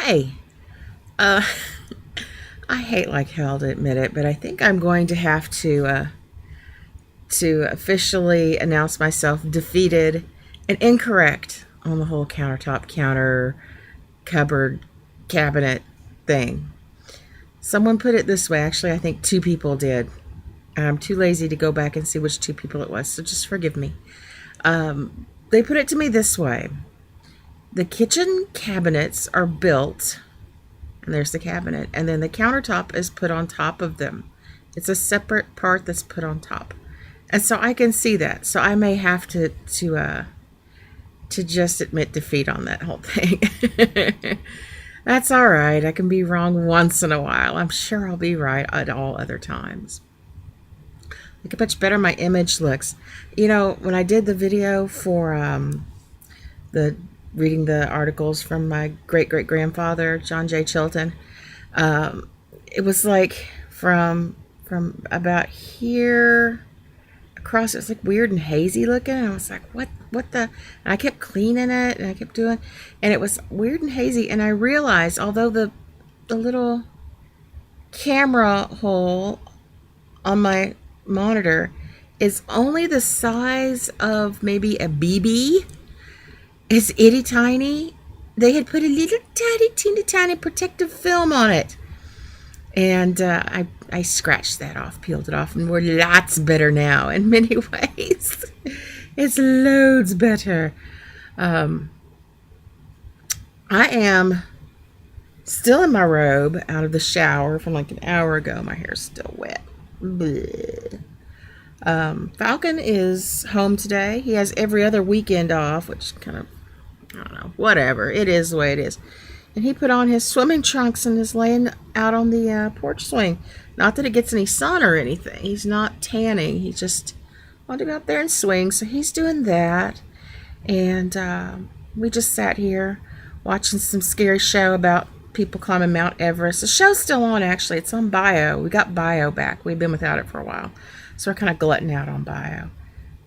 Hey, uh, I hate like hell to admit it, but I think I'm going to have to officially announce myself defeated and incorrect on the whole countertop, counter, cupboard, cabinet thing. Someone put it this way. Actually, I think two people did. I'm too lazy to go back and see which two people it was, so just forgive me. They put it to me this way: the kitchen cabinets are built, and there's the cabinet, and then the countertop is put on top of them. It's a separate part that's put on top, and so I can see that. So I may have to just admit defeat on that whole thing. That's all right. I can be wrong once in a while. I'm sure I'll be right at all other times. Look how much better my image looks. When I did the video for the reading the articles from my great great grandfather John J. Chilton, it was like from about here across. It was like weird and hazy looking. And I was like, what the? And I kept cleaning it and I kept doing, and it was weird and hazy. And I realized, although the little camera hole on my monitor is only the size of maybe a BB, it's itty tiny. They had put a little tiny, teeny tiny protective film on it. And I scratched that off, peeled it off, and we're lots better now in many ways. It's loads better. Um, I am still in my robe out of the shower from like an hour ago. My hair's still wet. Bleh. Falcon is home today. He has every other weekend off, which kind of, I don't know, whatever. It is the way it is. And he put on his swimming trunks and is laying out on the porch swing. Not that it gets any sun or anything. He's not tanning. He just wanted to go out there and swing. So he's doing that. And we just sat here watching some scary show about people climbing Mount Everest. The show's still on, actually. It's on Bio. We got Bio back. We've been without it for a while. So we're kind of glutting out on Bio.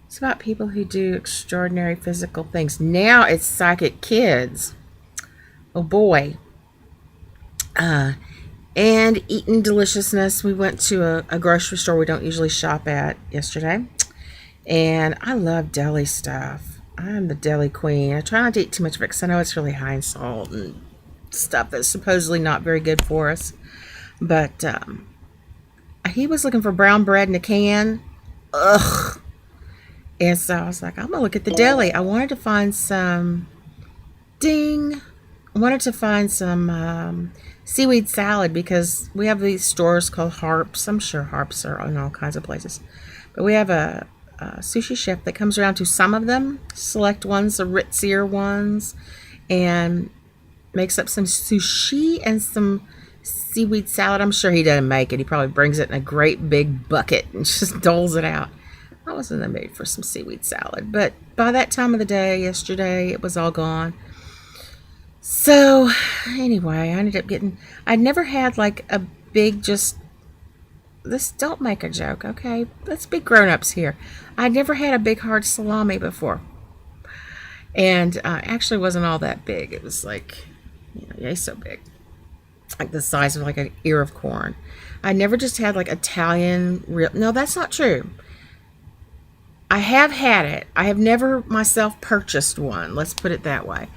It's about people who do extraordinary physical things. Now it's psychic kids. Oh boy. And eating deliciousness. We went to a grocery store we don't usually shop at yesterday. And I love deli stuff. I'm the deli queen. I try not to eat too much of it because I know it's really high in salt and stuff that's supposedly not very good for us. But he was looking for brown bread in a can. Ugh. And so I was like, I'm going to look at the deli. I wanted to find some, ding, I wanted to find some seaweed salad because we have these stores called Harps. I'm sure Harps are in all kinds of places. But we have a sushi chef that comes around to some of them, select ones, the ritzier ones, and makes up some sushi and some seaweed salad. I'm sure he doesn't make it. He probably brings it in a great big bucket and just doles it out. I wasn't in the mood for some seaweed salad, but by that time of the day, yesterday, it was all gone. So, anyway, I ended up getting, I'd never had like a big don't make a joke, okay? Let's be grown-ups here. I'd never had a big hard salami before. And actually wasn't all that big. It was like, yay so big. Like the size of like an ear of corn. I never just had like Italian real, no, that's not true. I have had it. I have never myself purchased one. Let's put it that way.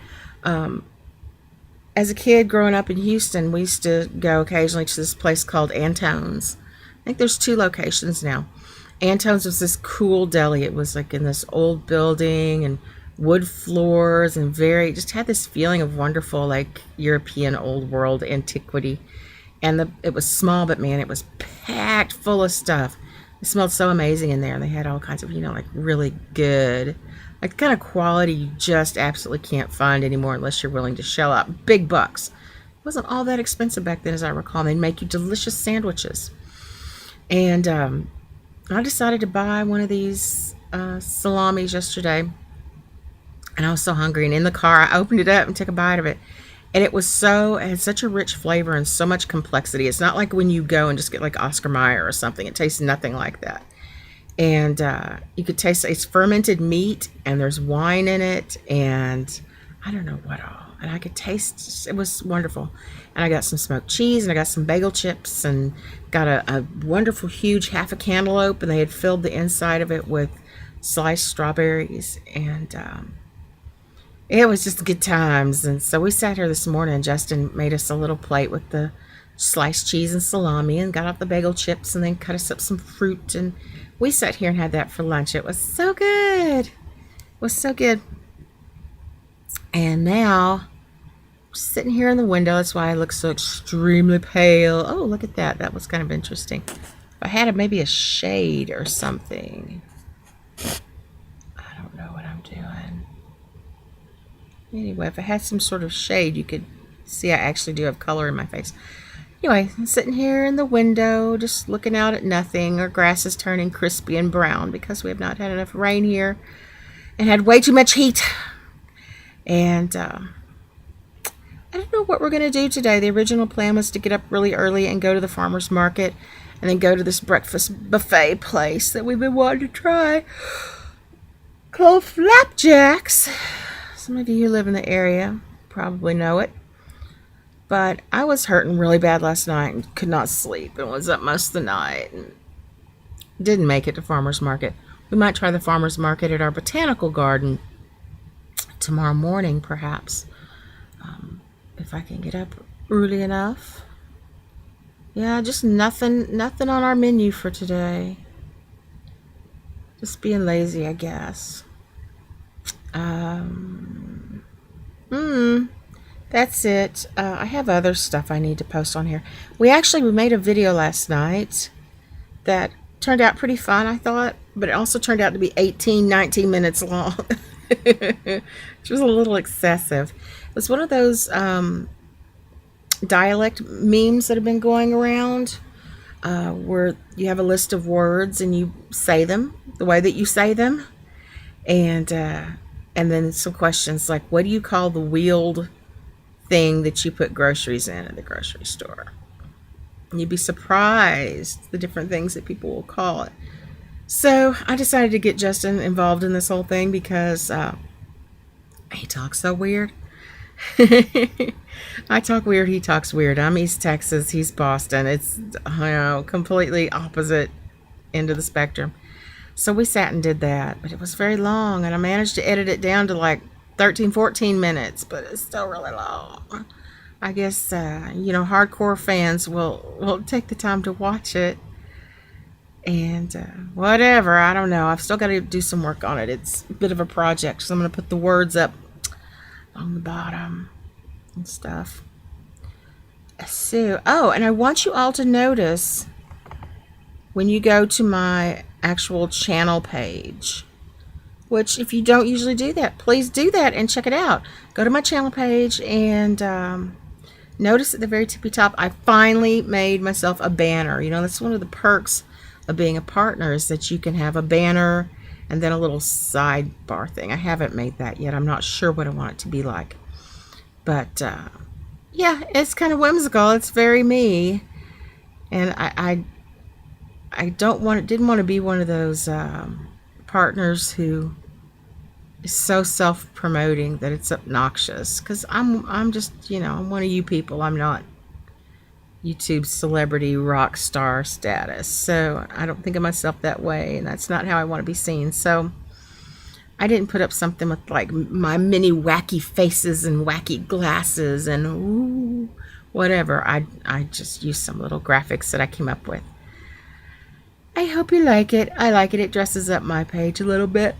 As a kid growing up in Houston, we used to go occasionally to this place called Antone's. I think there's two locations now. Antone's was this cool deli. It was like in this old building and wood floors and just had this feeling of wonderful like European old world antiquity. And it was small, but man, it was packed full of stuff. It smelled so amazing in there. And they had all kinds of, like really good, like the kind of quality you just absolutely can't find anymore unless you're willing to shell out big bucks. It wasn't all that expensive back then, as I recall. They'd make you delicious sandwiches. And I decided to buy one of these salamis yesterday. And I was so hungry. And in the car, I opened it up and took a bite of it. And it had such a rich flavor and so much complexity. It's not like when you go and just get like Oscar Mayer or something. It tastes nothing like that. And you could taste it's fermented meat and there's wine in it. And I don't know what all. and I could taste, it was wonderful. And I got some smoked cheese, and I got some bagel chips, and got a wonderful huge half a cantaloupe, and they had filled the inside of it with sliced strawberries, and it was just good times. And so we sat here this morning, and Justin made us a little plate with the sliced cheese and salami, and got out the bagel chips, and then cut us up some fruit, and we sat here and had that for lunch. It was so good. It was so good. And now, sitting here in the window, that's why I look so extremely pale. Oh, look at that. That was kind of interesting. If I had maybe a shade or something. I don't know what I'm doing. Anyway, if I had some sort of shade, you could see I actually do have color in my face. Anyway, I'm sitting here in the window, just looking out at nothing. Our grass is turning crispy and brown because we have not had enough rain here and had way too much heat. And I don't know what we're going to do today. The original plan was to get up really early and go to the farmer's market and then go to this breakfast buffet place that we've been wanting to try called Flapjacks. Some of you who live in the area probably know it. But I was hurting really bad last night and could not sleep and was up most of the night and didn't make it to farmer's market. We might try the farmer's market at our botanical garden tomorrow morning, perhaps, if I can get up early enough. Yeah, just nothing on our menu for today. Just being lazy, I guess. That's it. I have other stuff I need to post on here. We made a video last night that turned out pretty fun, I thought, but it also turned out to be 19 minutes long. Which was a little excessive. It was one of those dialect memes that have been going around, where you have a list of words and you say them the way that you say them, and then some questions like, what do you call the wheeled thing that you put groceries in at the grocery store? And you'd be surprised the different things that people will call it. So I decided to get Justin involved in this whole thing because he talks so weird. I talk weird, he talks weird. I'm East Texas, he's Boston. It's, completely opposite end of the spectrum. So we sat and did that, but it was very long, and I managed to edit it down to like 14 minutes, but it's still really long. I guess, hardcore fans will take the time to watch it. And whatever, I don't know. I've still got to do some work on it. It's a bit of a project, so I'm going to put the words up on the bottom and stuff. So, and I want you all to notice when you go to my actual channel page, which if you don't usually do that, please do that and check it out. Go to my channel page and notice at the very tippy top, I finally made myself a banner. That's one of the perks of being a partner, is that you can have a banner and then a little sidebar thing. I haven't made that yet. I'm not sure what I want it to be like. But yeah, it's kind of whimsical. It's very me. And I didn't want to be one of those partners who is so self-promoting that it's obnoxious. Because I'm just, I'm one of you people. I'm not YouTube celebrity rock star status, so I don't think of myself that way, and that's not how I want to be seen. So I didn't put up something with like my many wacky faces and wacky glasses and whatever. I just used some little graphics that I came up with. I hope you like it. I like it. It dresses up my page a little bit.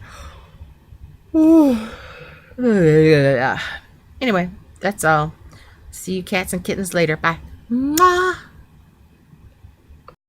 Anyway, that's all. See you cats and kittens later. Bye. Mwah.